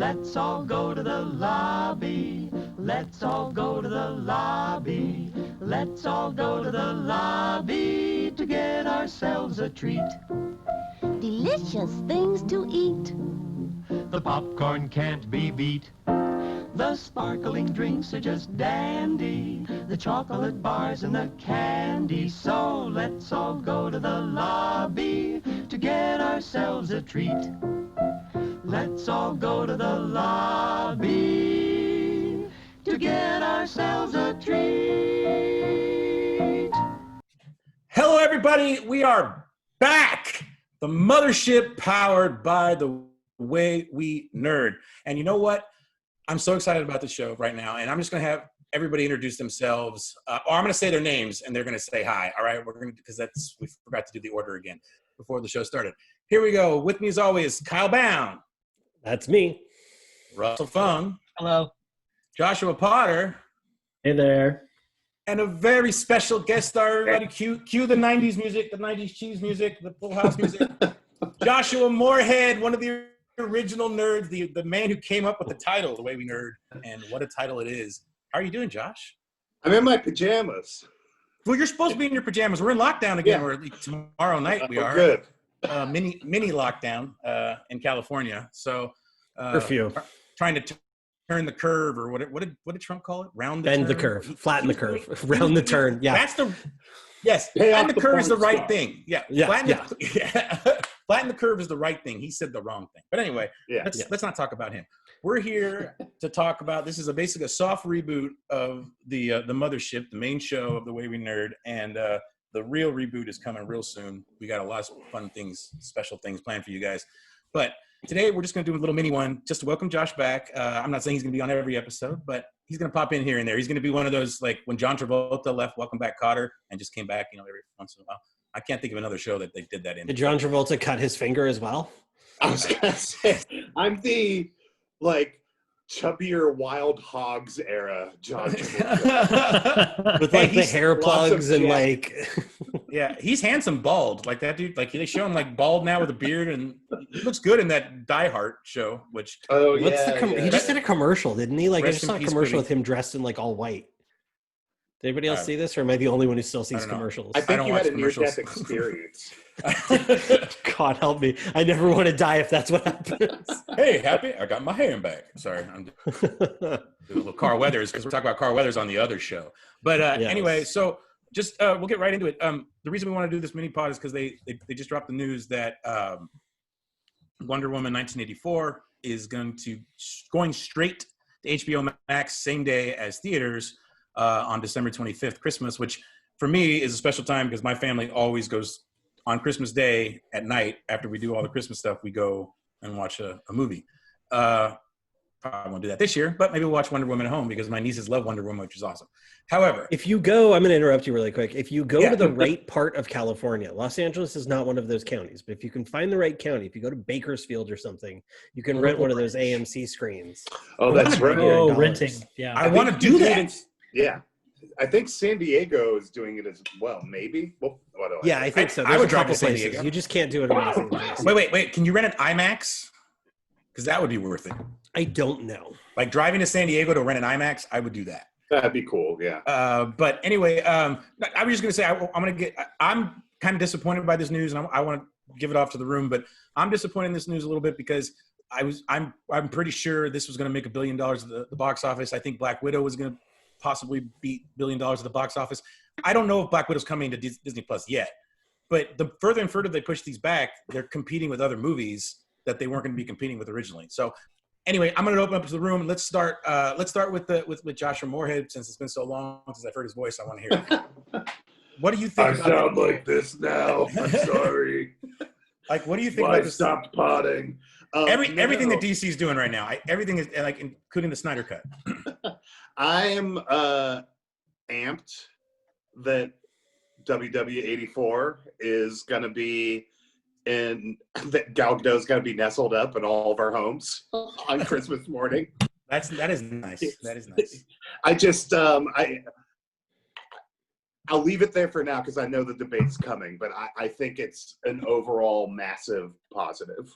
Let's all go to the lobby. Let's all go to the lobby. Let's all go to the lobby to get ourselves a treat. Delicious things to eat. The popcorn can't be beat. The sparkling drinks are just dandy. The chocolate bars and the candy. So let's all go to the lobby to get ourselves a treat. Let's all go to the lobby to get ourselves a treat. Hello, everybody. We are back. The Mothership powered by the way we nerd. And you know what? I'm so excited about the show right now. And I'm just going to have everybody introduce themselves. Or I'm going to say their names and they're going to say hi. All right. We're going to, because we forgot to do the order again before the show started. Here we go. With me as always, Kyle Bound. That's me. Russell Fung. Hello. Joshua Potter. Hey there. And a very special guest star, everybody. Cue the 90s music, the 90s cheese music, the Full House music. Joshua Moorhead, one of the original nerds, the man who came up with the title, The Way We Nerd, and what a title it is. How are you doing, Josh? I'm in my pajamas. Well, you're supposed to be in your pajamas. We're in lockdown again, Yeah. or at least tomorrow night we are. Good. Mini lockdown in California. So Curfew. Trying to turn the curve, or what did Trump call it? Bend the curve. Flatten the curve. Round the turn. Yeah. That's the yes. Pay Flatten off the the curve is the porn right star. thing. Yeah. Yeah, Flatten the curve is the right thing. He said the wrong thing. But anyway, Yeah. let's not talk about him. We're here to talk about, this is basically a soft reboot of the Mothership, the main show of The Way We Nerd, and the real reboot is coming real soon. We got a lot of fun things, special things planned for you guys. But today we're just going to do a little mini one just to welcome Josh back. I'm not saying he's going to be on every episode, but he's going to pop in here and there. He's going to be one of those, like when John Travolta left Welcome Back, Kotter, and just came back, every once in a while. I can't think of another show that they did that in. Did John Travolta cut his finger as well? I was gonna say I'm the chubbier Wild Hogs era John Travolta. With Hey, the hair plugs and Yeah, he's handsome bald. Like that dude, they show him bald now with a beard, and he looks good in that Die Hard show, which he just did a commercial, didn't he? I Rest just saw a in peace, commercial Whitney. with him dressed in all white. Did anybody else see this, or am I the only one who still sees don't know. commercials? I think don't you watch had a commercials. near-death experience. God help me. I never want to die if that's what happens. Hey, happy? I got my hand back. Sorry, I'm doing a little Carl Weathers, because we're talking about Carl Weathers on the other show. But Yes. anyway, so just we'll get right into it. The reason we want to do this mini pod is because they just dropped the news that Wonder Woman 1984 is going straight to HBO Max same day as theaters on December 25th, Christmas, which for me is a special time because my family always goes on Christmas Day at night. After we do all the Christmas stuff, we go and watch a movie. Probably won't do that this year, but maybe we'll watch Wonder Woman at home because my nieces love Wonder Woman, which is awesome. However, If you go, I'm going to interrupt you really quick. If you go Yeah. to the right part of California, Los Angeles is not one of those counties, but if you can find the right county, if you go to Bakersfield or something, you can rent one of those AMC screens. Oh, that's right. $100. renting. Yeah. I want to do that. Yeah. I think San Diego is doing it as well. Maybe. Well, what do I Yeah, know? I think so. I There's would a drive couple to San places. Diego. You just can't do it in Los Angeles. Wait. Can you rent an IMAX? Because that would be worth it. I don't know. Like driving to San Diego to rent an IMAX, I would do that. That'd be cool. Yeah. But anyway, I was just gonna say I'm kind of disappointed by this news, and I want to give it off to the room. But I'm disappointed in this news a little bit because I'm pretty sure this was gonna make $1 billion at the box office. I think Black Widow was gonna possibly beat $1 billion at the box office. I don't know if Black Widow's coming to Disney Plus yet, but the further and further they push these back, they're competing with other movies that they weren't going to be competing with originally. So anyway, I'm going to open up to the room. Let's start with Joshua Moorhead, since it's been so long since I've heard his voice. I want to hear it. What do you think? I sound like this now. I'm sorry. What do you think I about this? stopped potting. Everything that DC is doing right now, everything is including the Snyder Cut. I am amped that WW84 is going to be that Gal Gadot is going to be nestled up in all of our homes on Christmas morning. That is nice. That is nice. I just I'll leave it there for now because I know the debate's coming, but I think it's an overall massive positive.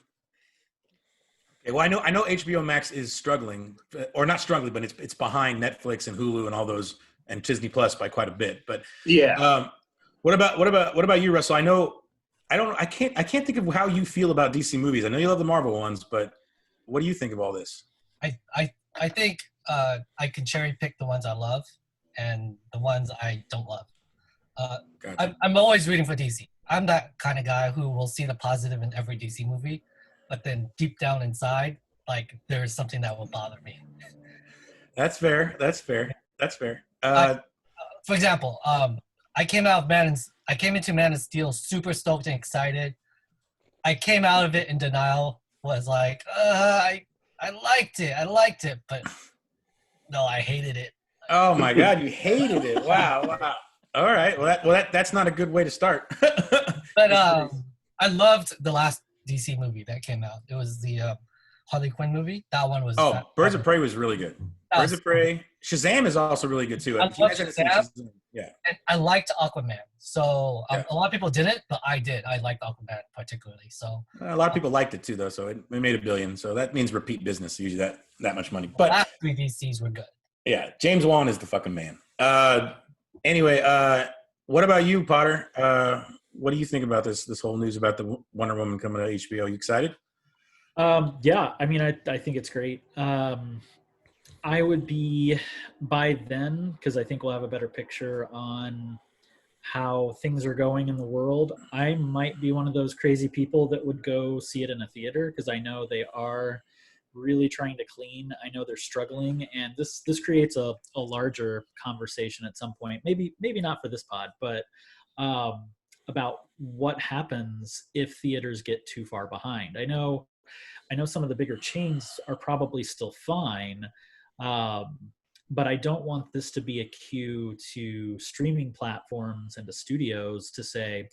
Okay, well, I know HBO Max is struggling, or not struggling, but it's behind Netflix and Hulu and all those and Disney Plus by quite a bit. But Yeah. what about you, Russell? I can't think of how you feel about DC movies. I know you love the Marvel ones, but what do you think of all this? I think I can cherry pick the ones I love and the ones I don't love. Gotcha. I'm always rooting for DC. I'm that kind of guy who will see the positive in every DC movie, but then deep down inside, like there's something that will bother me. That's fair. That's fair. That's fair. For example, I came into Man of Steel super stoked and excited. I came out of it in denial. Was like, I liked it, but no, I hated it. Oh my God, you hated it! Wow. All right. Well, that's not a good way to start. But I loved the last DC movie that came out. It was the Harley Quinn movie. That one was. Birds of Prey was really good. Birds of Prey. Shazam is also really good too. I love Shazam. Yeah. And I liked Aquaman. So a lot of people didn't, but I did. I liked Aquaman particularly. So A lot of people liked it too, though. So it made $1 billion. So that means repeat business. Usually that much money. But the last 3 DCs were good. yeah, James Wan is the fucking man. Anyway, what about you, Potter? What do you think about this whole news about the Wonder Woman coming to HBO? You excited? Yeah, I mean, I think it's great. I would be by then, because I think we'll have a better picture on how things are going in the world. I might be one of those crazy people that would go see it in a theater, because I know they are really trying to clean. I know they're struggling, and this creates a larger conversation at some point. Maybe not for this pod, but about what happens if theaters get too far behind. I know some of the bigger chains are probably still fine, but I don't want this to be a cue to streaming platforms and to studios to say,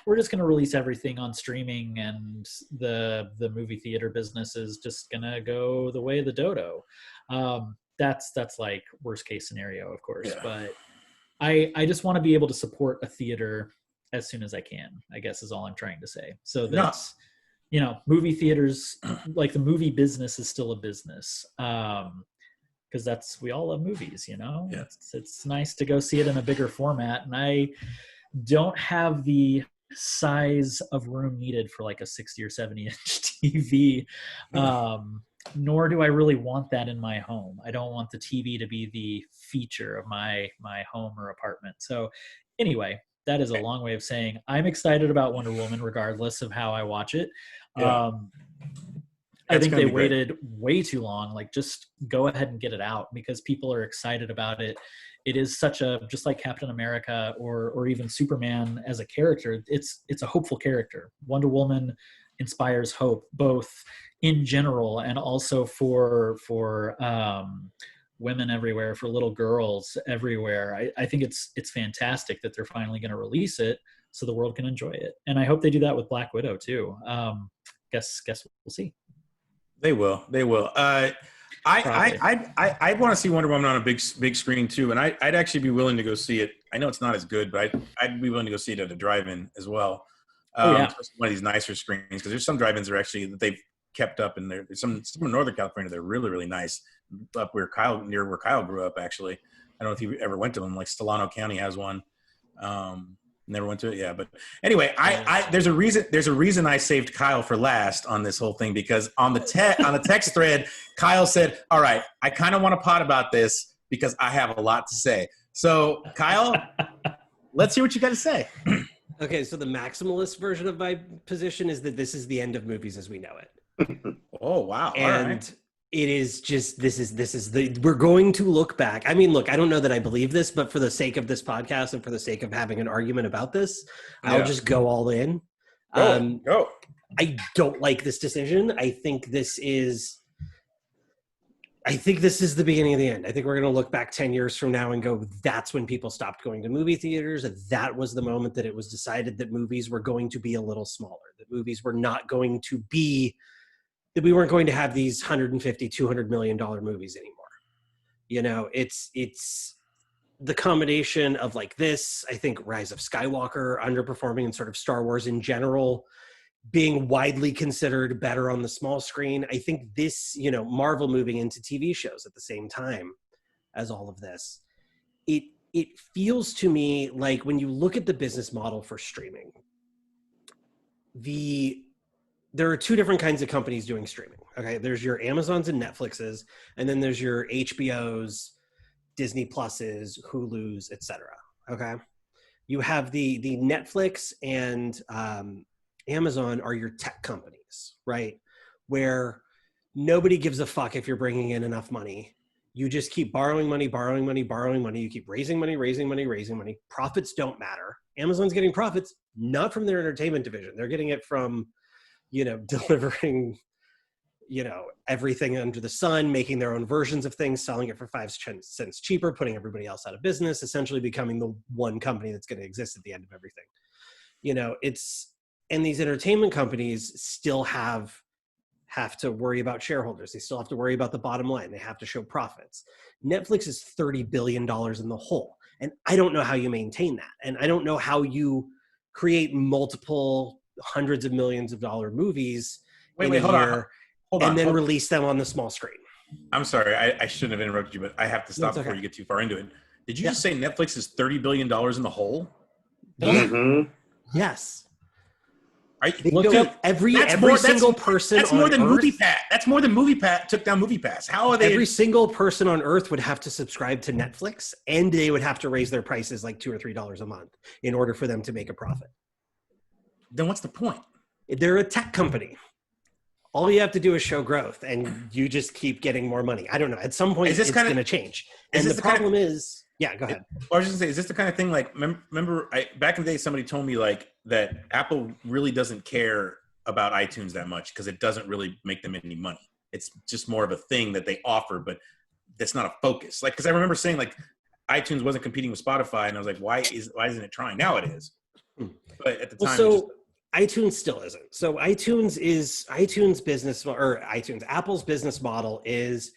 we're just going to release everything on streaming, and the movie theater business is just going to go the way of the dodo. That's like worst case scenario, of course. Yeah. But I just want to be able to support a theater as soon as I can, I guess is all I'm trying to say. So that's, movie theaters, like the movie business is still a business. Because we all love movies, Yeah. It's nice to go see it in a bigger format. And I don't have the size of room needed for like a 60 or 70 inch TV. Nor do I really want that in my home. I don't want the TV to be the feature of my home or apartment. So anyway, that is a long way of saying I'm excited about Wonder Woman regardless of how I watch it. Yeah. I think they waited way too long. Like, just go ahead and get it out, because people are excited about it. It is just like Captain America or even Superman as a character. It's a hopeful character. Wonder Woman inspires hope, both in general and also for women everywhere, for little girls everywhere. I think it's fantastic that they're finally going to release it so the world can enjoy it. And I hope they do that with Black Widow too. Guess we'll see. They will. I want to see Wonder Woman on a big screen too, and I'd actually be willing to go see it. I know it's not as good, but I'd be willing to go see it at a drive-in as well. One of these nicer screens, because there's some drive-ins that they've kept up, and there's some in Northern California. They're really, really nice. Up near where Kyle grew up, actually. I don't know if you ever went to them. Like Solano County has one. Never went to it. Yeah. But anyway, there's a reason I saved Kyle for last on this whole thing, because on the text thread, Kyle said, all right, I kind of want to pot about this because I have a lot to say. So Kyle, let's hear what you got to say. Okay. So the maximalist version of my position is that this is the end of movies as we know it. Oh, wow. And all right. It is just, we're going to look back. I mean, look, I don't know that I believe this, but for the sake of this podcast and for the sake of having an argument about this, I'll just go all in. Go. I don't like this decision. I think this is the beginning of the end. I think we're going to look back 10 years from now and go, that's when people stopped going to movie theaters. That was the moment that it was decided that movies were going to be a little smaller, that movies were not going to be, that we weren't going to have these $150, $200 million movies anymore. It's the combination of like this, I think Rise of Skywalker underperforming, and sort of Star Wars in general being widely considered better on the small screen. I think this, you know, Marvel moving into TV shows at the same time as all of this, it feels to me like when you look at the business model for streaming, there are two different kinds of companies doing streaming. Okay, there's your Amazons and Netflixes, and then there's your HBOs, Disney Pluses, Hulus, etc. Okay, you have the Netflix and Amazon are your tech companies, right? Where nobody gives a fuck if you're bringing in enough money. You just keep borrowing money, borrowing money, borrowing money. You keep raising money, raising money, raising money. Profits don't matter. Amazon's getting profits not from their entertainment division. They're getting it from, you know, delivering, you know, everything under the sun, making their own versions of things, selling it for 5 cents cheaper, putting everybody else out of business, essentially becoming the one company that's going to exist at the end of everything. You know, and these entertainment companies still have to worry about shareholders. They still have to worry about the bottom line. They have to show profits. Netflix is $30 billion in the hole. And I don't know how you maintain that. And I don't know how you create multiple hundreds of millions of dollar movies in a year and then release them on the small screen. I'm sorry. I shouldn't have interrupted you, but I have to stop before you get too far into it. Did you just say Netflix is $30 billion in the hole? Mm-hmm. Yes. Look up every single person. That's more than Earth, MoviePass. That's more than MoviePass took down MoviePass. How are they? Every single person on Earth would have to subscribe to Netflix, and they would have to raise their prices like $2 or $3 a month in order for them to make a profit. Then what's the point? They're a tech company. All you have to do is show growth, and you just keep getting more money. I don't know. At some point, it's going to change. And the problem is, yeah, go ahead. I was just going to say, is this the kind of thing like, remember back in the day, somebody told me like that Apple really doesn't care about iTunes that much because it doesn't really make them any money. It's just more of a thing that they offer, but that's not a focus. Like, because I remember saying like iTunes wasn't competing with Spotify, and I was like, why isn't it trying? Now it is. But at the time, iTunes still isn't. So Apple's business model is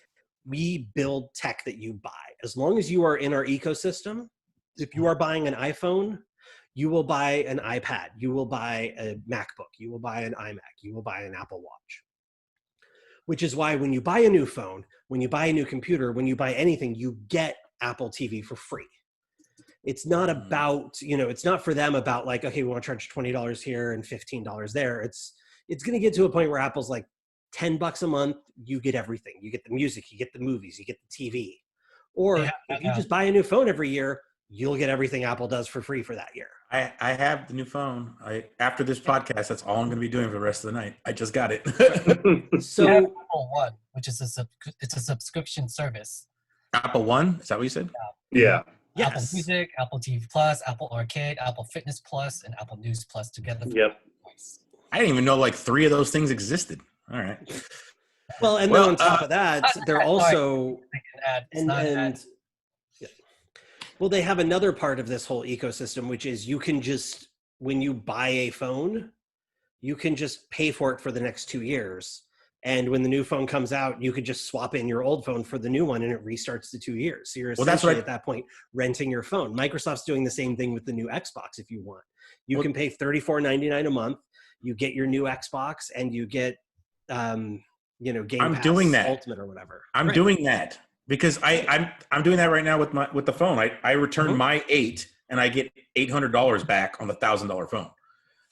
we build tech that you buy. As long as you are in our ecosystem, if you are buying an iPhone, you will buy an iPad, you will buy a MacBook, you will buy an iMac, you will buy an Apple Watch. Which is why when you buy a new phone, when you buy a new computer, when you buy anything, you get Apple TV for free. It's not about, it's not for them about like, okay, we want to charge $20 here and $15 there. It's going to get to a point where Apple's like $10 a month, you get everything. You get the music, you get the movies, you get the TV. Or if you just buy a new phone every year, you'll get everything Apple does for free for that year. I have the new phone. After this podcast, that's all I'm going to be doing for the rest of the night. I just got it. So Apple One, which is it's a subscription service. Apple One? Is that what you said? Yeah. Yes. Apple Music, Apple TV Plus, Apple Arcade, Apple Fitness Plus, and Apple News Plus together. Yep. I didn't even know like 3 of those things existed. All right. Well, and then on top of that, they're also well, they have another part of this whole ecosystem, which is you can just, when you buy a phone, you can just pay for it for the next 2 years. And when the new phone comes out, you could just swap in your old phone for the new one and it restarts the 2 years. So you're essentially at that point renting your phone. Microsoft's doing the same thing with the new Xbox if you want. You can pay $34.99 a month. You get your new Xbox and you get, Game Pass doing that. Ultimate or whatever. I'm doing that because I'm doing that right now with the phone. I return my 8 and I get $800 back on the $1,000 phone.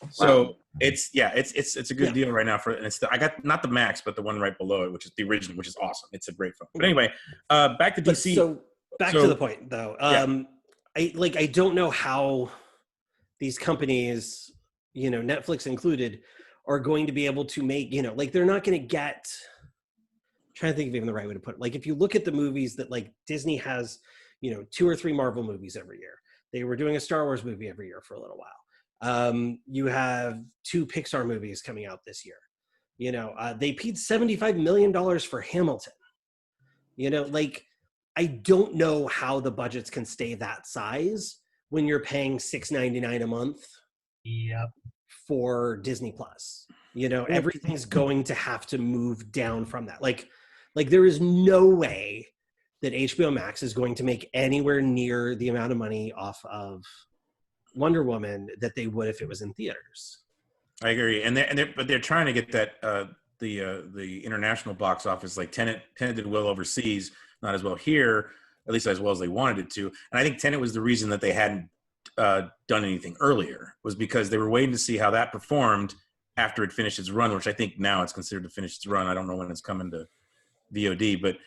So it's a good deal right now I got not the Max, but the one right below it, which is the original, which is awesome. It's a great phone. But anyway, back to DC. So back to the point though. I don't know how these companies, Netflix included, are going to be able to make, they're not going to get, I'm trying to think of even the right way to put it. Like if you look at the movies that like Disney has, 2 or 3 Marvel movies every year. They were doing a Star Wars movie every year for a little while. You have 2 Pixar movies coming out this year. They paid $75 million for Hamilton. I don't know how the budgets can stay that size when you're paying $6.99 a month for Disney Plus. Everything's going to have to move down from that. Like there is no way that HBO Max is going to make anywhere near the amount of money off of Wonder Woman that they would if it was in theaters. I agree, but they're trying to get that the international box office. Like Tenet did well overseas, not as well here, at least as well as they wanted it to. And I think Tenet was the reason that they hadn't done anything earlier, was because they were waiting to see how that performed after it finished its run, which I think now it's considered to finish its run. I don't know when it's coming to VOD, but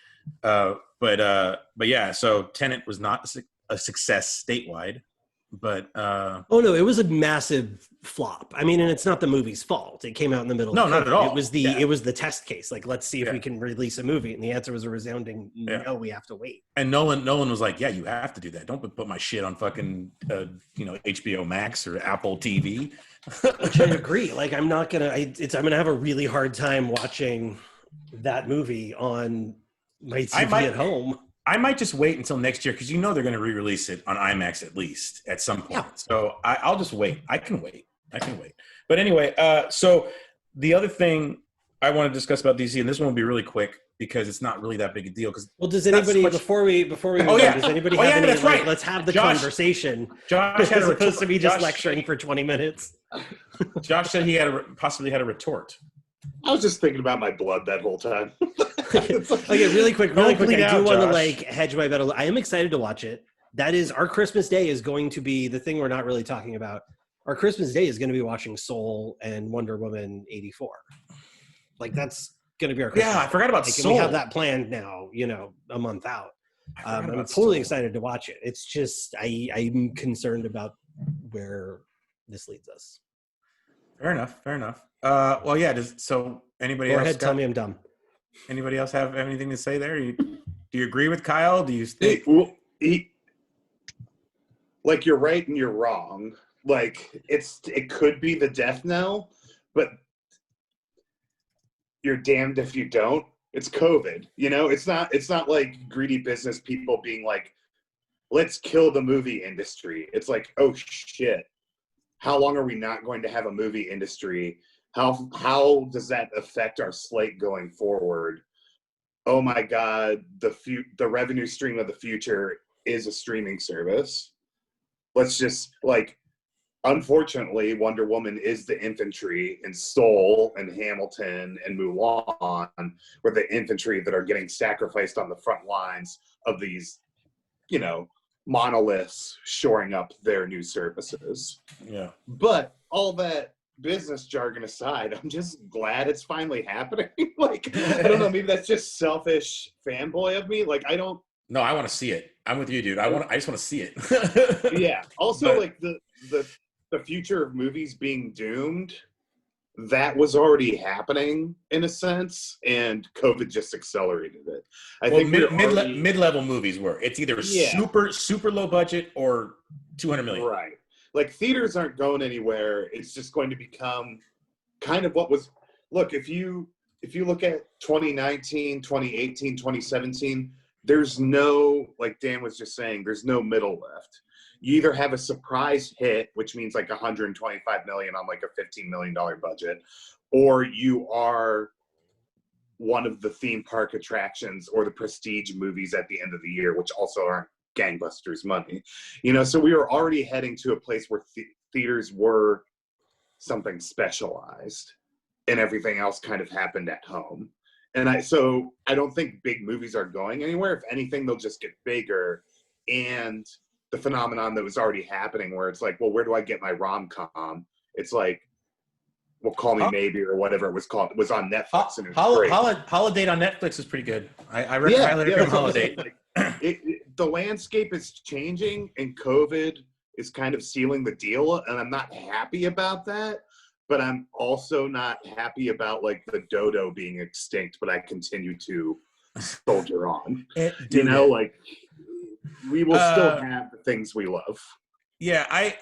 yeah. So Tenet was not a success statewide. But oh no, it was a massive flop. I mean, and it's not the movie's fault. It came out in the middle. No, of not at all. It was the test case. Like, let's see if we can release a movie, and the answer was a resounding no. We have to wait. And Nolan was like, "Yeah, you have to do that. Don't put my shit on fucking HBO Max or Apple TV." Which I agree. Like, I'm not gonna. I'm gonna have a really hard time watching that movie on my TV at home. I might just wait until next year because they're going to re-release it on IMAX at least at some point. Yeah. So I'll just wait. I can wait. But anyway, so the other thing I want to discuss about DC, and this one will be really quick because it's not really that big a deal. Well, does anybody before we move on, does anybody have any? Right. Let's have the conversation. Josh as opposed to me just lecturing for 20 minutes. Josh said he possibly had a retort. I was just thinking about my blood that whole time. Okay, really quick. I do want to hedge my bet. I am excited to watch it. That is, our Christmas Day is going to be the thing we're not really talking about. Our Christmas Day is going to be watching Soul and Wonder Woman 84. Like, that's going to be our Christmas Day. I forgot about Soul. We have that planned now, a month out. I'm totally excited to watch it. It's just, I'm concerned about where this leads us. Fair enough. Well, yeah. So anybody else? Go ahead, tell me I'm dumb. Anybody else have anything to say there? Do you agree with Kyle? Do you think? Like, you're right and you're wrong. Like, it could be the death knell, but you're damned if you don't. It's COVID. It's not like greedy business people being like, let's kill the movie industry. It's like, oh shit. How long are we not going to have a movie industry? How does that affect our slate going forward? Oh my God, the revenue stream of the future is a streaming service. Let's just, unfortunately, Wonder Woman is the infantry, and Soul and Hamilton and Mulan were the infantry that are getting sacrificed on the front lines of these, monoliths shoring up their new services. Yeah. But all that business jargon aside, I'm just glad it's finally happening. I don't know, maybe that's just selfish fanboy of me. No, I want to see it. I'm with you, dude. I just want to see it. Yeah. Also, the future of movies being doomed, that was already happening in a sense, and COVID just accelerated it. I think mid-level movies were. It's either super low budget or $200 million. Right. Like, theaters aren't going anywhere. It's just going to become kind of what was. Look, if you look at 2019, 2018, 2017, there's no, like Dan was just saying, there's no middle left. You either have a surprise hit, which means like $125 million on like a $15 million budget, or you are one of the theme park attractions or the prestige movies at the end of the year, which also aren't gangbusters money. So we were already heading to a place where theaters were something specialized and everything else kind of happened at home. And I don't think big movies are going anywhere. If anything, they'll just get bigger. And the phenomenon that was already happening where it's like, well, where do I get my rom-com? It's like, well, Call Me Maybe or whatever it was called. It was on Netflix. And it was great. Holiday on Netflix is pretty good. I highly recommend Holiday. The landscape is changing, and COVID is kind of sealing the deal, and I'm not happy about that. But I'm also not happy about the dodo being extinct, but I continue to soldier on. We will still have the things we love. Yeah, I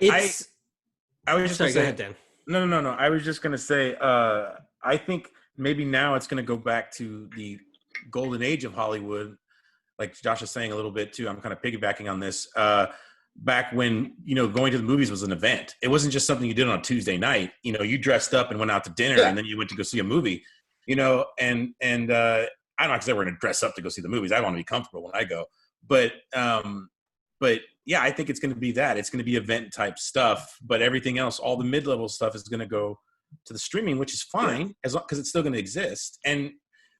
was just sorry. Go ahead, Dan. No. I was just gonna say, I think maybe now it's gonna go back to the golden age of Hollywood, like Josh is saying a little bit too. I'm kind of piggybacking on this. Back when going to the movies was an event. It wasn't just something you did on a Tuesday night. You dressed up and went out to dinner, and then you went to go see a movie. And I'm not saying we're going to dress up to go see the movies. I want to be comfortable when I go. But yeah, I think it's going to be that. It's going to be event type stuff. But everything else, all the mid-level stuff, is going to go to the streaming, which is fine as long because it's still going to exist. And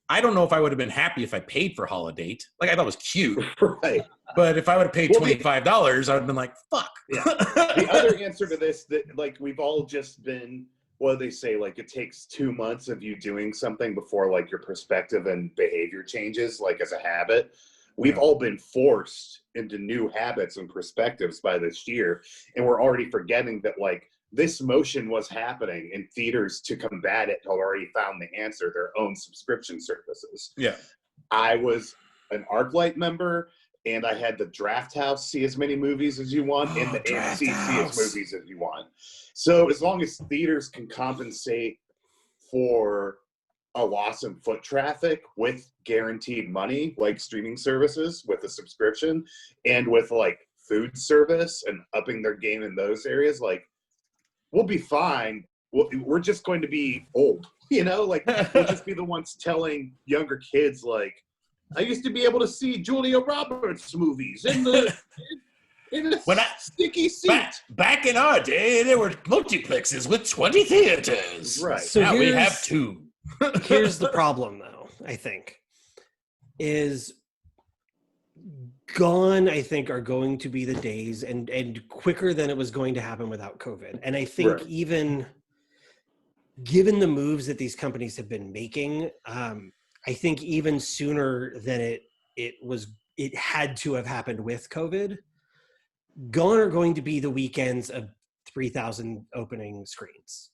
I don't know if I would have been happy if I paid for Holiday. Like I thought it was cute, Right. but if I would have paid $25, I would have been like, "Fuck." Yeah. The other answer to this, that like we've all just been, what do they say? Like it takes 2 months of you doing something before like your perspective and behavior changes, like as a habit. We've all been forced into new habits and perspectives by this year, and we're already forgetting that like this motion was happening, and theaters to combat it have already found the answer, their own subscription services. Yeah. I was an ArcLight member, and I had the Draft House see as many movies as you want, and the AMC see as movies as you want. So as long as theaters can compensate for a loss in foot traffic with guaranteed money, like streaming services with a subscription, and with like food service and upping their game in those areas, like we'll be fine. We're just going to be old, you know, like we'll just be the ones telling younger kids, like, I used to be able to see Julia Roberts movies in the sticky seat. Back in our day, there were multiplexes with 20 theaters. Right. So now we have 2. Here's the problem, though, I think, is gone, I think, are going to be the days, and quicker than it was going to happen without COVID. And I think even given the moves that these companies have been making, I think even sooner than it had to have happened with COVID, gone are going to be the weekends of 3,000 opening screens.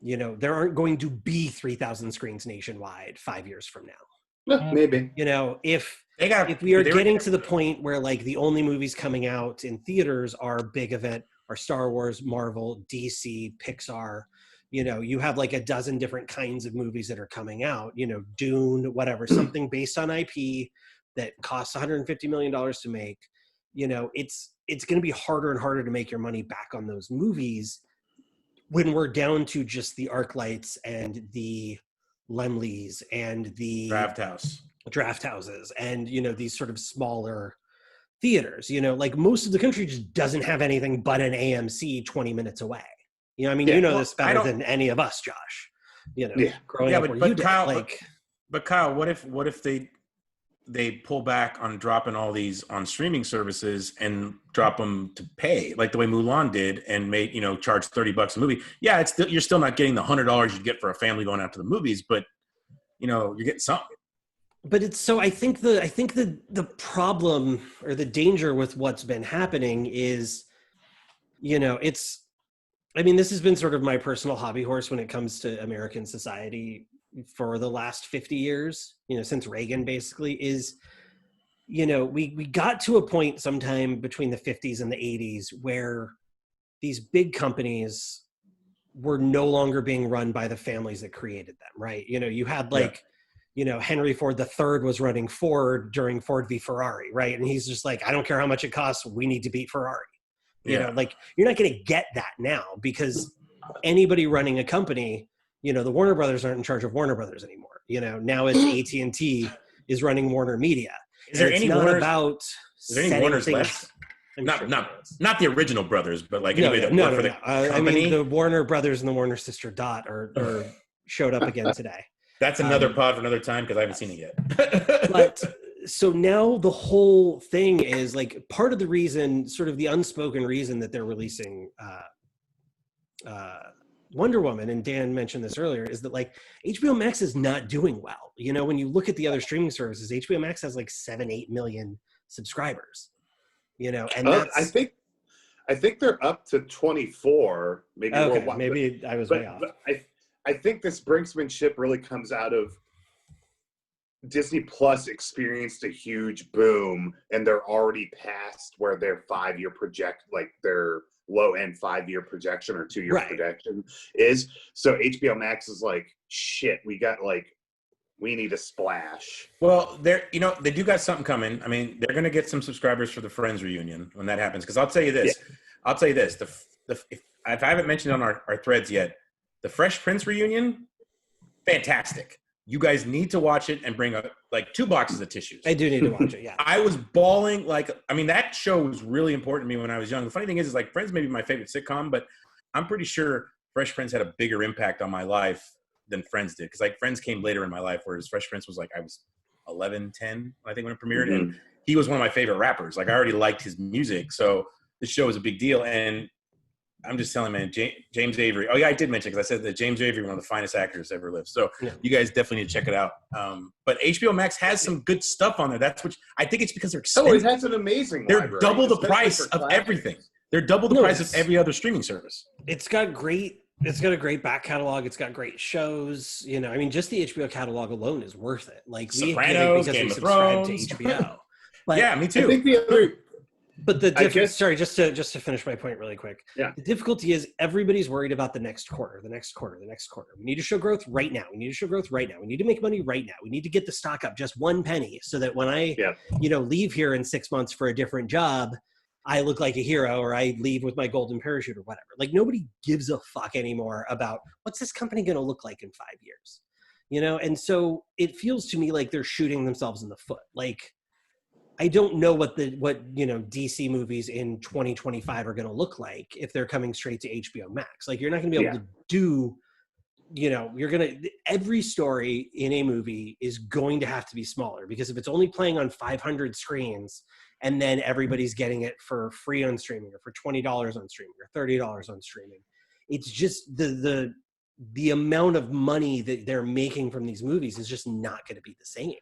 You know, there aren't going to be 3,000 screens nationwide 5 years from now. Maybe. You know, if we are getting to the point where like the only movies coming out in theaters are big event, are Star Wars, Marvel, DC, Pixar, you know, you have like a dozen different kinds of movies that are coming out, you know, Dune, whatever, something based on IP that costs $150 million to make, you know, it's going to be harder and harder to make your money back on those movies when we're down to just the ArcLights and the Lemleys and the draft houses and, you know, these sort of smaller theaters, you know, like most of the country just doesn't have anything but an AMC 20 minutes away. You know, I mean, you know this better than any of us, Josh, you know, growing up where you did. But Kyle, what if they pull back on dropping all these on streaming services and drop them to pay, like the way Mulan did, and made, you know, charge $30 a movie? Yeah, it's still, you're still not getting the $100 you'd get for a family going out to the movies, but you know, you're getting something. But it's so I think the problem or the danger with what's been happening is, you know, I mean, this has been sort of my personal hobby horse when it comes to American society for the last 50 years, you know, since Reagan basically, is, you know, we got to a point sometime between the 50s and the 80s where these big companies were no longer being run by the families that created them, right? You know, you had like, you know, Henry Ford III was running Ford during Ford v. Ferrari, right? And he's just like, I don't care how much it costs, we need to beat Ferrari. You know, like you're not going to get that now because anybody running a company, you know, the Warner Brothers aren't in charge of Warner Brothers anymore. You know, now it's AT&T is running Warner Media. Is there any Warners left? Not the original brothers, but like anybody that worked for the company. I mean, the Warner Brothers and the Warner sister Dot are showed up again today. That's another pod for another time because I haven't seen it yet. But so now the whole thing is like part of the reason, sort of the unspoken reason that they're releasing Wonder Woman, and Dan mentioned this earlier, is that like HBO Max is not doing well. You know, when you look at the other streaming services, HBO Max has like 7-8 million subscribers. You know, and that's, I think they're up to 24. Maybe okay, maybe I was way off. But I think this brinksmanship really comes out of Disney Plus experienced a huge boom, and they're already past where their 5-year project, like their low-end 5-year projection or 2-year projection is. So HBO Max is like, shit, we need a splash. Well, you know, they do got something coming. I mean, they're going to get some subscribers for the Friends reunion when that happens. Because I'll tell you this. If I haven't mentioned it on our threads yet, the Fresh Prince reunion, fantastic. You guys need to watch it and bring like 2 boxes of tissues. I do need to watch it, yeah. I was bawling that show was really important to me when I was young. The funny thing is like Friends may be my favorite sitcom, but I'm pretty sure Fresh Prince had a bigger impact on my life than Friends did. Because like Friends came later in my life, whereas Fresh Prince was like I was 11, 10, I think when it premiered, and he was one of my favorite rappers. Like I already liked his music, so the show was a big deal. And I'm just telling, man, James Avery. Oh yeah, I did mention because I said that James Avery, one of the finest actors ever lived. So you guys definitely need to check it out. But HBO Max has some good stuff on there. That's what I think it's because they're expensive. Oh, it has an amazing. They're library, double the especially price for of classics. everything. They're double the price of every other streaming service. It's got a great back catalog. It's got great shows. You know, I mean, just the HBO catalog alone is worth it. Like we get it because we subscribe to HBO. But yeah, me too. I think the other. But the difference, sorry, just to finish my point really quick. Yeah. The difficulty is everybody's worried about the next quarter. We need to show growth right now. We need to make money right now. We need to get the stock up just 1 penny so that when I, leave here in 6 months for a different job, I look like a hero, or I leave with my golden parachute or whatever. Like nobody gives a fuck anymore about what's this company going to look like in 5 years, And so it feels to me like they're shooting themselves in the foot. Like, I don't know what DC movies in 2025 are going to look like if they're coming straight to HBO Max. Like you're not going to be able to do, every story in a movie is going to have to be smaller, because if it's only playing on 500 screens and then everybody's getting it for free on streaming or for $20 on streaming or $30 on streaming, it's just the amount of money that they're making from these movies is just not going to be the same.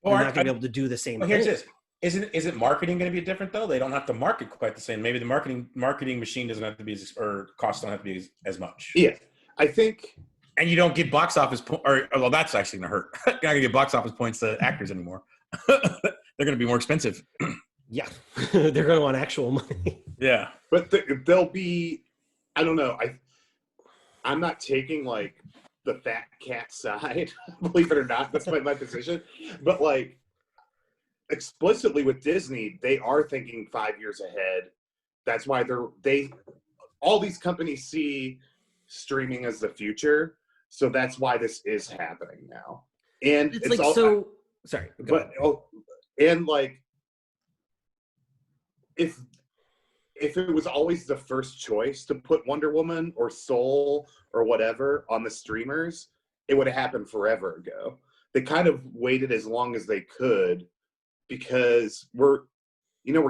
They're not going to be able to do the same thing. Here's this. Isn't marketing going to be different though? They don't have to market quite the same. Maybe the marketing machine doesn't have to be or costs don't have to be as much. Yeah, I think. And you don't get box office well, that's actually going to hurt. You're not going to get box office points to actors anymore. They're going to be more expensive. Yeah, they're going to want actual money. Yeah, but they'll be. I don't know. I'm not taking like the fat cat side. Believe it or not, that's my position. But like. Explicitly with Disney, they are thinking 5 years ahead. That's why all these companies see streaming as the future. So that's why this is happening now. And it's like, so sorry, and like if it was always the first choice to put Wonder Woman or Soul or whatever on the streamers, it would have happened forever ago. They kind of waited as long as they could, because we're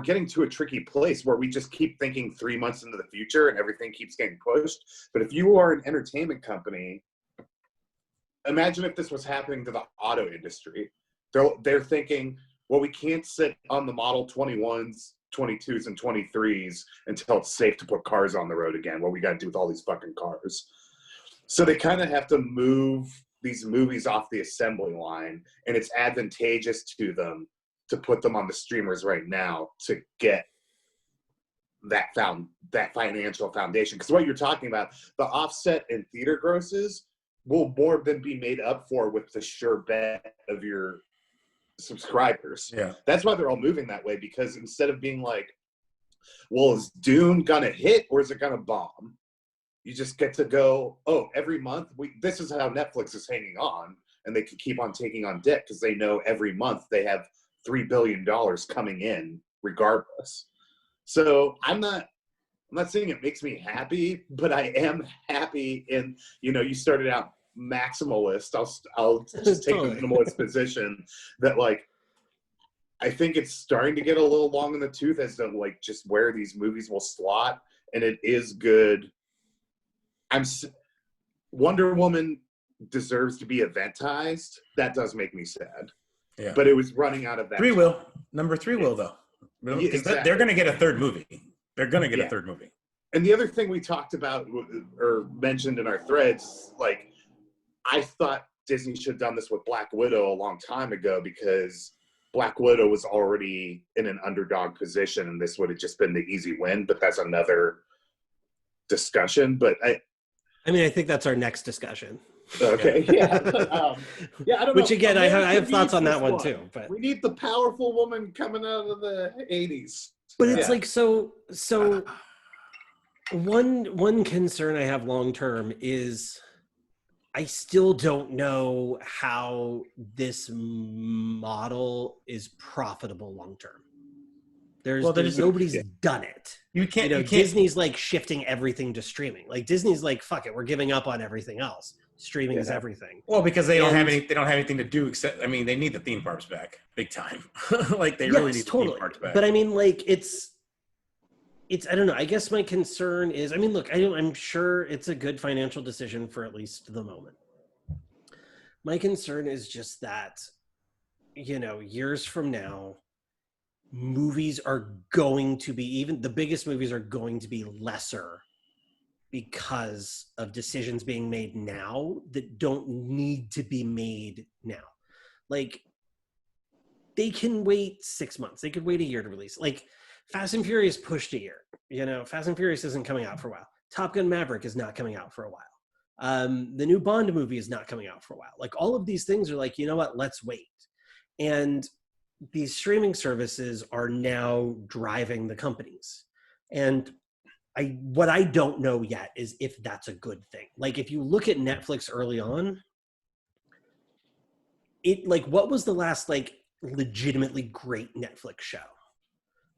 getting to a tricky place where we just keep thinking 3 months into the future and everything keeps getting pushed. But if you are an entertainment company, imagine if this was happening to the auto industry. They're thinking, well, we can't sit on the Model 21s, 22s, and 23s until it's safe to put cars on the road again. What we got to do with all these fucking cars? So they kind of have to move these movies off the assembly line, and it's advantageous to them to put them on the streamers right now to get that financial foundation. Because what you're talking about, the offset in theater grosses will more than be made up for with the sure bet of your subscribers. Yeah. That's why they're all moving that way, because instead of being like, well, is Dune gonna hit or is it gonna bomb? You just get to go, every month, this is how Netflix is hanging on, and they can keep on taking on debt because they know every month they have $3 billion coming in regardless. So I'm not saying it makes me happy, but I am happy in, you started out maximalist. I'll just take the minimalist position that like, I think it's starting to get a little long in the tooth as to like just where these movies will slot. And it is good. Wonder Woman deserves to be eventized. That does make me sad. Yeah. But it was running out of that. Number 3 will though. Yeah, exactly. They're going to get a third movie. A third movie. And the other thing we talked about or mentioned in our threads, like I thought Disney should have done this with Black Widow a long time ago, because Black Widow was already in an underdog position and this would have just been the easy win. But that's another discussion. But I think that's our next discussion. Okay. Yeah. I don't know. Which again, I have thoughts on that one too. But we need the powerful woman coming out of the 80s. But it's like so. One concern I have long term is I still don't know how this model is profitable long term. There's nobody's done it. You can't. Disney's like shifting everything to streaming. Like Disney's like, fuck it, we're giving up on everything else. Streaming is everything. Well, because they don't have anything to do except. I mean, they need the theme parks back, big time. Like they really need the theme parks back. But I mean, like it's. I don't know. I guess my concern is. I mean, look, I'm sure it's a good financial decision for at least the moment. My concern is just that, years from now, movies are going to be, even the biggest movies are going to be lesser because of decisions being made now that don't need to be made now. Like, they can wait 6 months. They could wait a year to release. Like, Fast and Furious pushed a year. Fast and Furious isn't coming out for a while. Top Gun Maverick is not coming out for a while. The new Bond movie is not coming out for a while. Like, all of these things are like, you know what, let's wait. And these streaming services are now driving the companies. And what I don't know yet is if that's a good thing. Like, if you look at Netflix early on, what was the last, legitimately great Netflix show?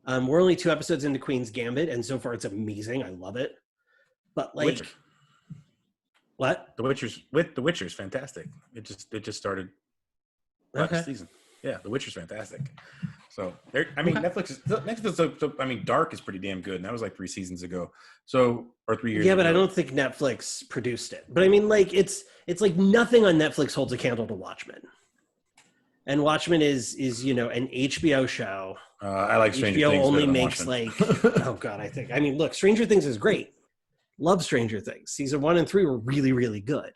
We're only 2 episodes into Queen's Gambit, and so far it's amazing. I love it. But, Witcher. What? The Witcher's fantastic. It just started last season. Yeah, The Witcher's fantastic. So Netflix. I mean, Dark is pretty damn good, and that was like 3 seasons ago. Or 3 years. Yeah, but ago. I don't think Netflix produced it. But I mean, it's like nothing on Netflix holds a candle to Watchmen. And Watchmen is an HBO show. I like Stranger HBO Things. only makes oh god, I mean, look, Stranger Things is great. Love Stranger Things. Season 1 and 3 were really, really good.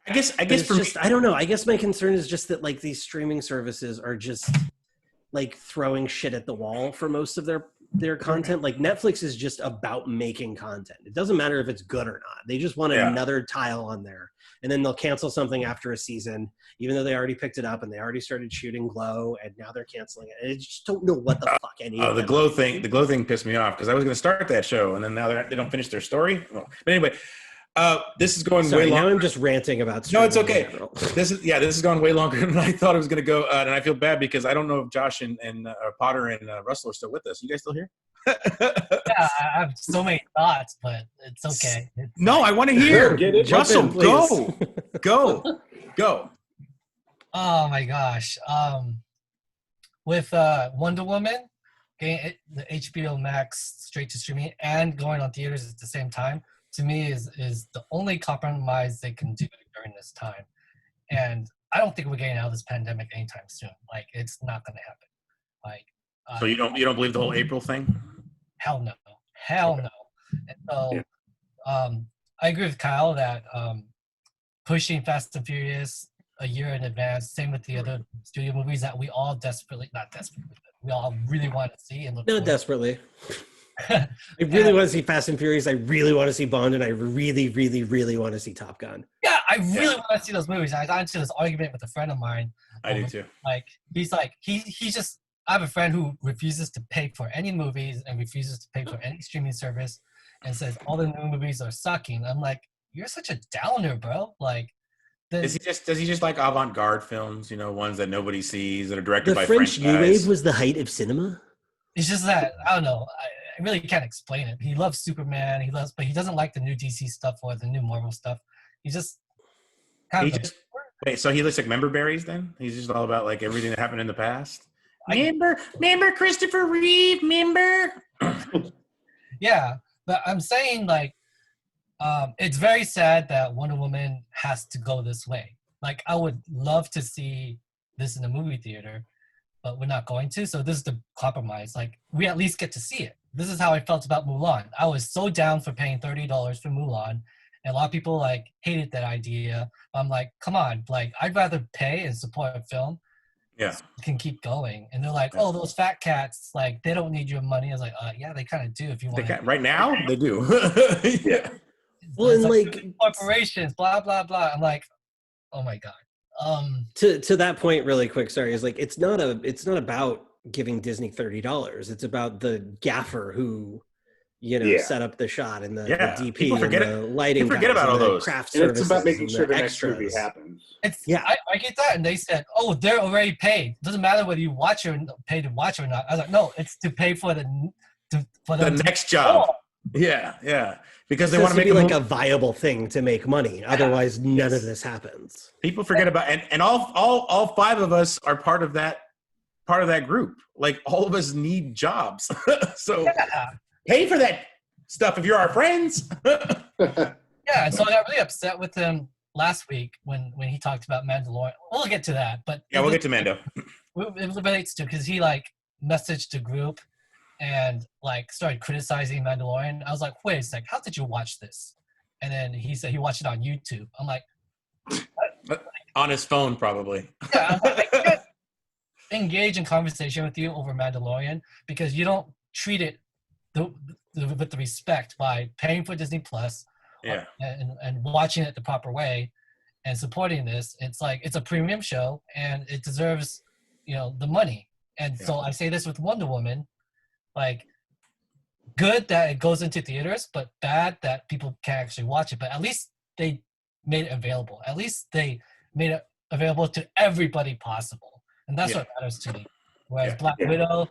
I guess I don't know. I guess my concern is just that these streaming services are just throwing shit at the wall for most of their content. Like, Netflix is just about making content. It doesn't matter if it's good or not. They just want another tile on there. And then they'll cancel something after a season, even though they already picked it up and they already started shooting Glow, and now they're canceling it. And I just don't know what the fuck any of the Glow thing. The Glow thing pissed me off because I was going to start that show, and then now they don't finish their story. Well, but anyway, this is going way longer. Now I'm just ranting about. No, it's okay. This is going way longer than I thought it was going to go, and I feel bad because I don't know if Josh and Potter and Russell are still with us. You guys still here? Yeah, I have so many thoughts, but it's okay. No, I want to hear. Russell, go. Oh my gosh. With Wonder Woman getting the HBO Max straight to streaming and going on theaters at the same time, to me is the only compromise they can do during this time. And I don't think we're getting out of this pandemic anytime soon. Like, it's not going to happen. Like, so you don't believe the whole April thing? Hell no. And so, I agree with Kyle that pushing Fast and Furious a year in advance, same with the other studio movies that we all we all really want to see and look Not forward. desperately. I really want to see Fast and Furious. I really want to see Bond, and I really, really, really want to see Top Gun. Yeah, I really want to see those movies. I got into this argument with a friend of mine. I do too. He's just. I have a friend who refuses to pay for any movies and refuses to pay for any streaming service, and says all the new movies are sucking. I'm like, you're such a downer, bro. Like, does he just like avant-garde films? Ones that nobody sees that are directed by the French New Wave was the height of cinema. It's just that I don't know. I really can't explain it. He loves Superman. But he doesn't like the new DC stuff or the new Marvel stuff. He's just wait. So he looks like member berries then? He's just all about like everything that happened in the past. Remember Christopher Reeve, remember? Yeah, but I'm saying it's very sad that Wonder Woman has to go this way. Like, I would love to see this in a movie theater, but we're not going to. So this is the compromise. Like, we at least get to see it. This is how I felt about Mulan. I was so down for paying $30 for Mulan, and a lot of people hated that idea. I'm like, come on, I'd rather pay and support a film. Yeah, can keep going, and they're like, "Oh, those fat cats, they don't need your money." I was like, "Yeah, they kind of do if you want." Right now, they do. Yeah. Well, and corporations, blah blah blah. I'm like, oh my god. To that point, really quick. Sorry, is it's not about giving Disney $30. It's about the gaffer who, set up the shot and the DP People forget and the lighting. Forget about all those craft And it's services about making and sure the next extras. movie happens. I get that, and they said, "Oh, they're already paid. Doesn't matter whether you watch or pay to watch or not." I was like, "No, it's to pay for the next job." Yeah, because they want to make it like a viable thing to make money. Otherwise, none of this happens. People forget about and all 5 of us are part of that group. Like all of us need jobs, so pay for that stuff if you're our friends. Yeah, and so I got really upset with him last week when he talked about Mandalorian. We'll get to that, but we'll get to Mando. It relates to because he messaged the group and started criticizing Mandalorian. I was like, wait a sec, how did you watch this? And then he said he watched it on YouTube. I'm like, on his phone probably. Yeah, I'm like, I can't engage in conversation with you over Mandalorian because you don't treat it with the respect by paying for Disney Plus and watching it the proper way and supporting this. It's like it's a premium show and it deserves the money. And so I say this with Wonder Woman, good that it goes into theaters, but bad that people can't actually watch it. But at least they made it available. At least they made it available to everybody possible. And that's what matters to me. Whereas Black Widow,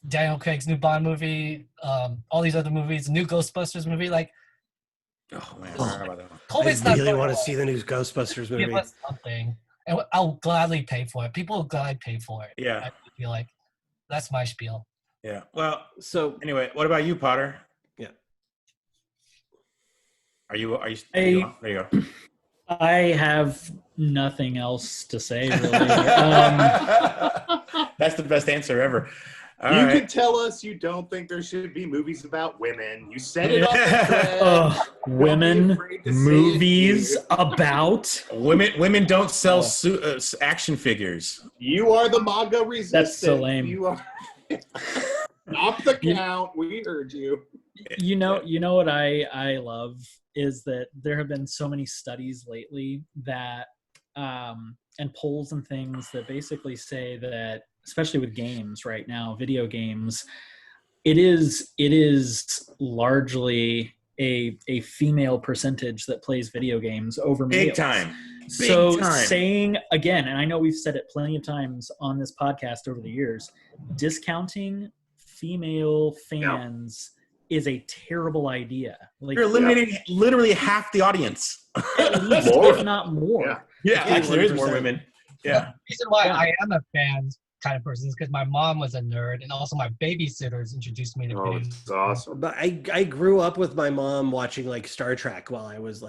Daniel Craig's new Bond movie, all these other movies, new Ghostbusters movie, oh man, I about that one. COVID's I really want to see the new Ghostbusters movie. Give us something, and I'll gladly pay for it. People will gladly pay for it. Yeah, I feel like that's my spiel. Yeah. Well, so anyway, what about you, Potter? Yeah. Are you there you go. I have nothing else to say, really. That's the best answer ever. You could tell us you don't think there should be movies about women. You said it on the thread. Women movies about women don't sell action figures. You are the MAGA resistance. That's so lame. You are. Stop the count. We heard you. You know what I love is that there have been so many studies lately that and polls and things that basically say that, especially with games right now, video games, it is largely a female percentage that plays video games over males. Big time. Saying again, and I know we've said it plenty of times on this podcast over the years, discounting female fans is a terrible idea. You're eliminating literally half the audience. At least, if not more. Yeah, actually, there is more women. Yeah. The reason why I am a fan kind of person is because my mom was a nerd, and also my babysitters introduced me to video. It's awesome. But I grew up with my mom watching Star Trek while I was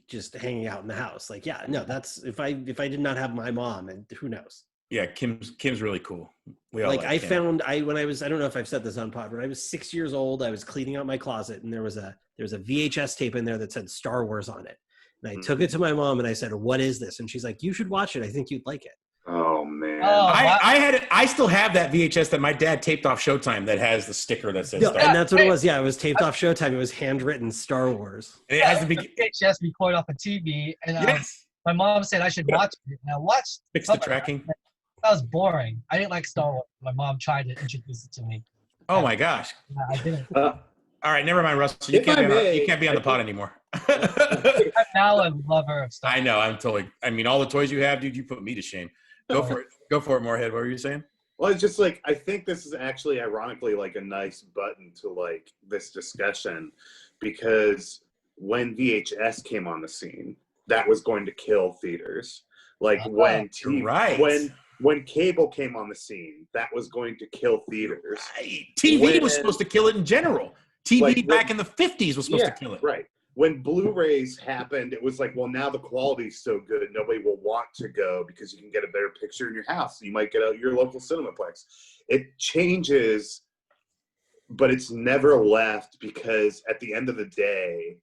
just hanging out in the house. That's if I did not have my mom, and who knows. Yeah, Kim's really cool. We all I found when I was, I don't know if I've said this on pod, when I was 6 years old, I was cleaning out my closet and there was a VHS tape in there that said Star Wars on it. And I took it to my mom and I said, "What is this?" And she's like, "You should watch it. I think you'd like it." Oh man. I still have that VHS that my dad taped off Showtime that has the sticker that says Star Wars. And that's what it was. Yeah, it was taped off Showtime. It was handwritten Star Wars. And it has the big VHS record off a TV, and my mom said I should watch it. And I watched. Fix the tracking. That was boring. I didn't like Star Wars. My mom tried to introduce it to me. Oh my gosh. I didn't. All right, never mind, Russell. You can't be on the pod anymore. I'm now a lover of Star Wars. I know. I mean, all the toys you have, dude, you put me to shame. Go for it. Go for it, Moorhead. What were you saying? Well, it's just I think this is actually ironically a nice button to this discussion, because when VHS came on the scene, that was going to kill theaters. When cable came on the scene, that was going to kill theaters. Right. TV was supposed to kill it in general. TV back in the 50s was supposed to kill it. Right. When Blu-rays happened, it was now the quality's so good, nobody will want to go because you can get a better picture in your house. You might get your local Cinemaplex. It changes, but it's never left, because at the end of the day,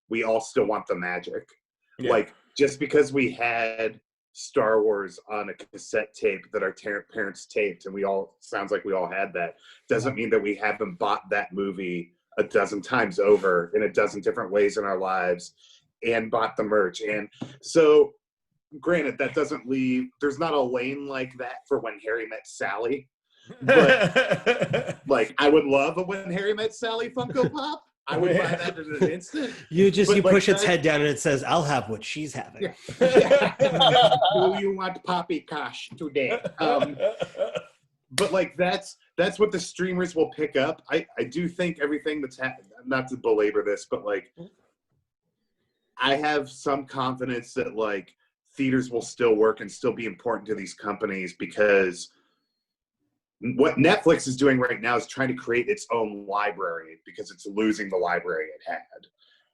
we all still want the magic. Yeah. Just because we had Star Wars on a cassette tape that our parents taped, and sounds like we all had that, doesn't mean that we haven't bought that movie a dozen times over in a dozen different ways in our lives and bought the merch. And so granted, that doesn't leave, there's not a lane like that for When Harry Met Sally, But like, I would love a When Harry Met Sally Funko Pop. I would buy that in an instant. You But, push its head down and it says, "I'll have what she's having." Do you want Poppy Kosh today? But like that's what the streamers will pick up. I do think everything that's happened, not to belabor this, but like I have some confidence that like theaters will still work and still be important to these companies, because what Netflix is doing right now is trying to create its own library because it's losing the library it had.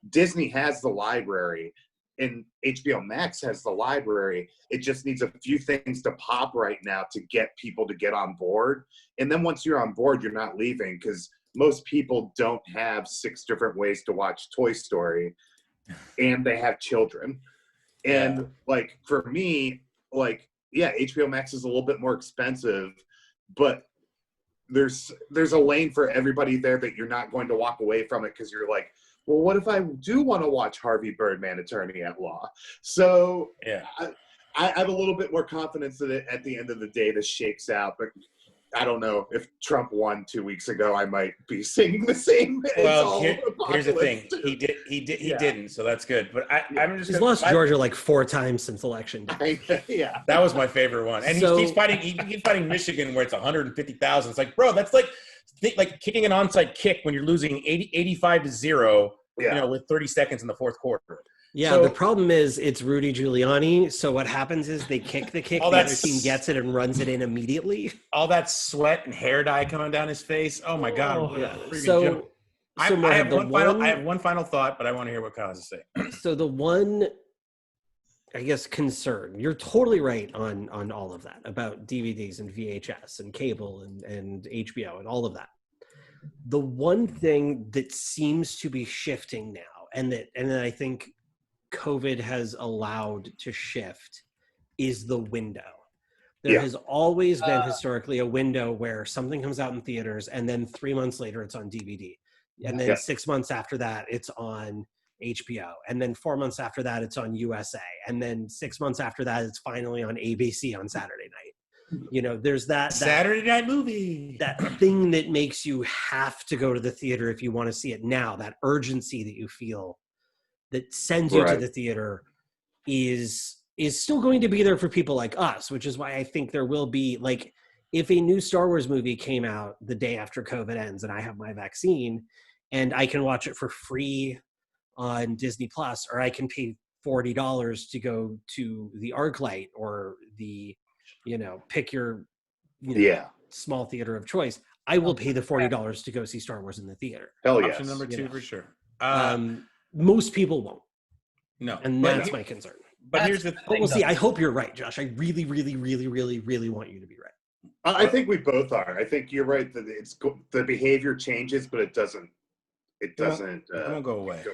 Disney has the library and HBO Max has the library. It just needs a few things to pop right now to get people to get on board. And then once you're on board, you're not leaving, because most people don't have 6 different ways to watch Toy Story, and they have children. And like for me, like, yeah, HBO Max is a little bit more expensive, but there's a lane for everybody there that you're not going to walk away from it because you're like, well, what if I do want to watch Harvey Birdman, Attorney at Law? So Yeah. I have a little bit more confidence that at the end of the day this shakes out, but I don't know. If Trump won 2 weeks ago, I might be singing the same. Well, here's the thing. He didn't, so that's good. But I'm just He's lost Georgia like 4 times since election day. Yeah. That was my favorite one. And So- he's fighting Michigan where it's 150,000. It's like, bro, that's like kicking an onside kick when you're losing 85-0, with 30 seconds in the fourth quarter. Yeah, So- the problem is it's Rudy Giuliani. So what happens is they kick the kick, All the other that team gets it and runs it in immediately. All that sweat and hair dye coming down his face. Oh my God. Yeah. Freaking So, joke. I have one final thought, but I want to hear what Kyle has to say. So the one, I guess, concern, you're totally right on all of that about DVDs and VHS and cable and HBO and all of that. The one thing that seems to be shifting now, and that I think COVID has allowed to shift, is the window. There has always been historically a window where something comes out in theaters and then 3 months later it's on DVD. And then 6 months after that it's on HBO. And then 4 months after that it's on USA. And then 6 months after that it's finally on ABC on Saturday night. There's that Saturday night movie. That thing that makes you have to go to the theater if you want to see it now, that urgency that you feel that sends you to the theater is still going to be there for people like us, which is why I think there will be, like, if a new Star Wars movie came out the day after COVID ends and I have my vaccine and I can watch it for free on Disney Plus, or I can pay $40 to go to the ArcLight or the, pick your small theater of choice, I will pay the $40 to go see Star Wars in the theater. Hell yes. Option number 2 for sure. Most people won't. No. And that's my concern. But here's the thing. But we'll see. I hope you're right, Josh. I really, really, really, really, really want you to be right. I think we both are. I think you're right that the behavior changes, but it doesn't. It won't go away. So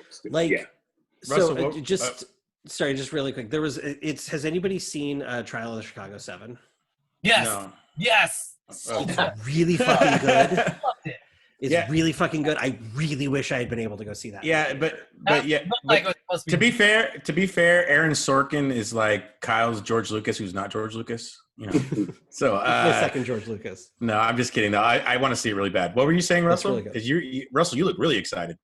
just really quick. Has anybody seen Trial of the Chicago 7? Yes. No. Yes. It's really fucking good. It's really fucking good. I really wish I had been able to go see that. Yeah, to be fair, Aaron Sorkin is like Kyle's George Lucas, who's not George Lucas. So the second George Lucas. No, I'm just kidding. No, I want to see it really bad. What were you saying, Russell? Because really you Russell, you look really excited.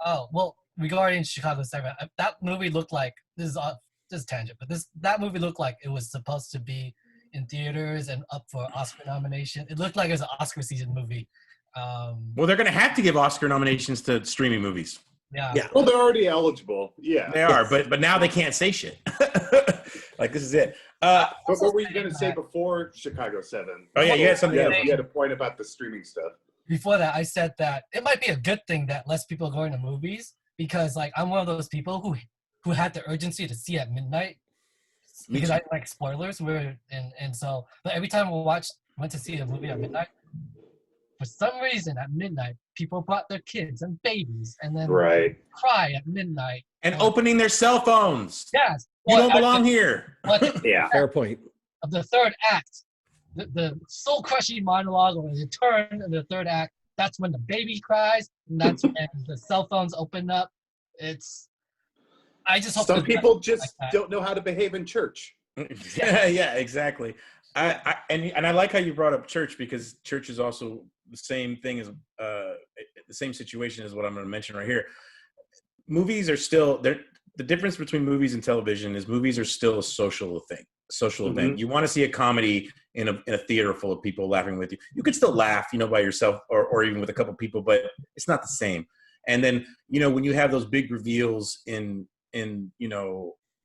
Oh well, regarding Chicago 7, that movie looked like this is tangent, but that movie looked like it was supposed to be in theaters and up for Oscar nomination. It looked like it was an Oscar season movie. Well, they're going to have to give Oscar nominations to streaming movies. Yeah. Well, they're already eligible. Yeah, they are, but now they can't say shit. Like, this is it. But what were you going to say before Chicago 7? Oh yeah, you had something. You had a point about the streaming stuff. Before that, I said that it might be a good thing that less people are going to movies, because like I'm one of those people who had the urgency to see at midnight because I like spoilers. So but every time we went to see a movie at midnight, for some reason at midnight people brought their kids and babies and then cry at midnight and opening their cell phones. Yes, you don't belong here. Yeah, fair point. Of the third act, the soul crushing monologue or the turn in the third act, that's when the baby cries and that's when the cell phones open up. I just hope some people just don't know how to behave in church. Yeah, exactly. And I like how you brought up church, because church is also the same thing as the same situation as what I'm going to mention right here. Movies are still there. The difference between movies and television is movies are still a social event. You want to see a comedy in a theater full of people laughing with you. You could still laugh, by yourself or even with a couple people, but it's not the same. And then, when you have those big reveals in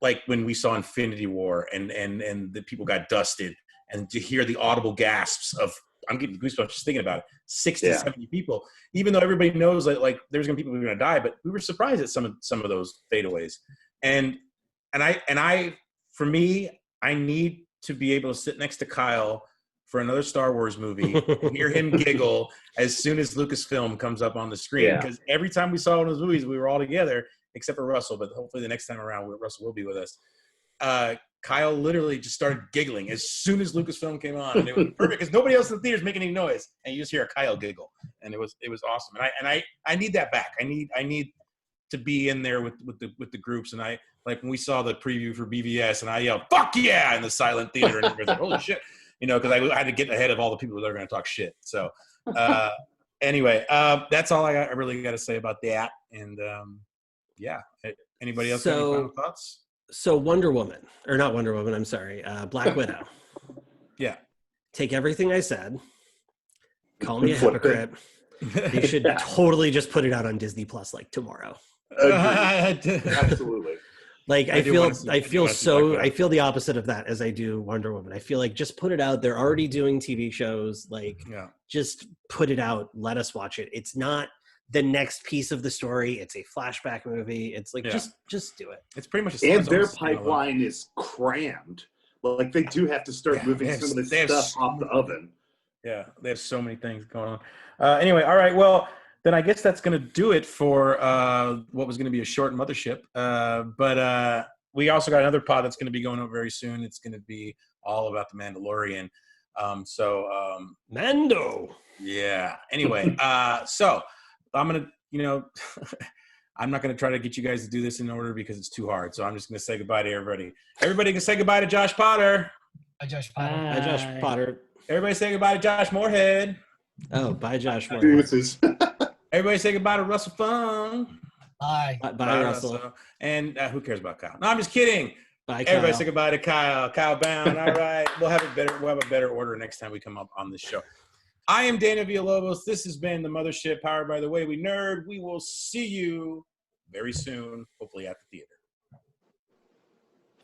like when we saw Infinity War and the people got dusted, and to hear the audible gasps of, I'm getting goosebumps just thinking about it, 60, 70 people, even though everybody knows that there's going to be people who are going to die, but we were surprised at some of those fadeaways. And for me, I need to be able to sit next to Kyle for another Star Wars movie and hear him giggle as soon as Lucasfilm comes up on the screen. Because every time we saw one of those movies, we were all together, except for Russell, but hopefully the next time around, Russell will be with us. Kyle literally just started giggling as soon as Lucasfilm came on, and it was perfect because nobody else in the theater is making any noise, and you just hear a Kyle giggle, and it was awesome. And I need that back. I need to be in there with the groups, and I like when we saw the preview for BVS, and I yelled "fuck yeah" in the silent theater, and everybody's like, "Holy shit!" Because I had to get ahead of all the people that are going to talk shit. So anyway, that's all I really got to say about that. And anybody else have any final thoughts? So Wonder Woman, or not Wonder Woman, I'm sorry, Black Widow. Yeah. Take everything I said, call me a hypocrite. You should totally just put it out on Disney Plus tomorrow. Absolutely. I feel the opposite of that as I do Wonder Woman. I feel like just put it out. They're already doing TV shows. Just put it out. Let us watch it. It's not the next piece of the story. It's a flashback movie. It's just do it. It's pretty much and their pipeline is crammed. They do have to start moving some of this stuff off the oven. Yeah, they have so many things going on. Anyway, all right. Well, then I guess that's going to do it for what was going to be a short Mothership. But we also got another pod that's going to be going up very soon. It's going to be all about the Mandalorian. Mando. Yeah. Anyway, so I'm going to, I'm not going to try to get you guys to do this in order because it's too hard. So I'm just going to say goodbye to everybody. Everybody can say goodbye to Josh Potter. Bye, Josh Potter. Bye, Josh Potter. Everybody say goodbye to Josh Moorhead. Oh, bye, Josh Moorhead. Everybody say goodbye to Russell Fung. Bye. Bye, Russell. And who cares about Kyle? No, I'm just kidding. Bye, Kyle. Everybody say goodbye to Kyle. Kyle Bound. All right. We'll have a better order next time we come up on this show. I am Dana Villalobos. This has been the Mothership, powered by The Way We Nerd. We will see you very soon, hopefully at the theater.